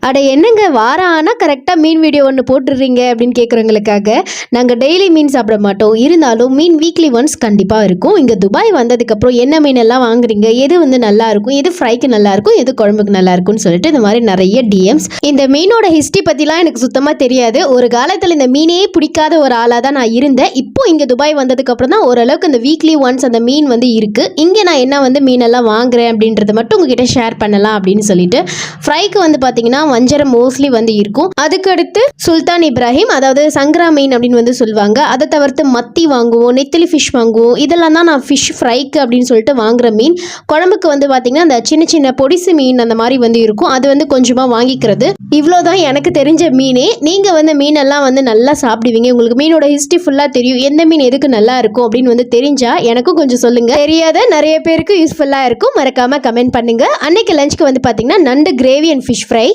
அட என்னங்க வாரம் ஆனால் கரெக்டாக மீன் வீடியோ ஒன்று போட்டுடுறீங்க அப்படின்னு கேட்குறவங்களுக்காக நாங்கள் டெய்லி மீன் சாப்பிட மாட்டோம். இருந்தாலும் மீன் வீக்லி ஒன்ஸ் கண்டிப்பாக இருக்கும். இங்கே துபாய் வந்ததுக்கப்புறம் என்ன மீன் எல்லாம் வாங்குறீங்க, எது வந்து நல்லா இருக்கும், எது ஃப்ரைக்கு நல்லா இருக்கும், எது குழம்புக்கு நல்லா இருக்கும்னு சொல்லிட்டு இந்த மாதிரி நிறைய டிஎம்ஸ். இந்த மீனோட ஹிஸ்ட்ரி பற்றிலாம் எனக்கு சுத்தமாக தெரியாது. ஒரு காலத்தில் இந்த மீனே பிடிக்காத ஒரு ஆளாக தான் நான் இருந்தேன். இப்போ இங்கே துபாய் வந்ததுக்கப்புறம் தான் ஓரளவுக்கு இந்த வீக்லி ஒன்ஸ் அந்த மீன் வந்து இருக்குது. இங்கே நான் என்ன வந்து மீனெல்லாம் வாங்குறேன் அப்படின்றத மட்டும் உங்ககிட்ட ஷேர் பண்ணலாம் அப்படின்னு சொல்லிட்டு. ஃப்ரைக்கு வந்து பார்த்தீங்கன்னா வஞ்சரம் மோஸ்ட்லி வந்து இருக்கும். அதுக்கடுத்து சுல்தான் இப்ராஹிம், அதாவது சங்கரா மீன் அப்படின்னு வந்து சொல்லுவாங்க. அதை தவிர்த்து மத்தி வாங்குவோம், நெத்திலி ஃபிஷ் வாங்குவோம். இதெல்லாம் தான் நான் ஃபிஷ் ஃப்ரைக்கு அப்படின்னு சொல்லிட்டு வாங்குற மீன். குழம்புக்கு வந்து பார்த்தீங்கன்னா அந்த சின்ன சின்ன பொடிசு மீன் அந்த மாதிரி வந்து இருக்கும். அது வந்து கொஞ்சமாக வாங்கிக்கிறது. இவ்வளோதான் எனக்கு தெரிஞ்ச மீனே. நீங்கள் வந்து மீனெல்லாம் வந்து நல்லா சாப்பிடுவீங்க. உங்களுக்கு மீனோட ஹிஸ்ட்ரி ஃபுல்லாக தெரியும். எந்த மீன் எதுக்கு நல்லா இருக்கும் அப்படின்னு வந்து தெரிஞ்சா எனக்கும் கொஞ்சம் சொல்லுங்க. தெரியாத நிறைய பேருக்கு யூஸ்ஃபுல்லாக இருக்கும். மறக்காம கமெண்ட் பண்ணுங்க. அன்னைக்கு லஞ்சுக்கு வந்து பார்த்தீங்கன்னா நண்டு கிரேவி அண்ட் ஃபிஷ் ஃப்ரை.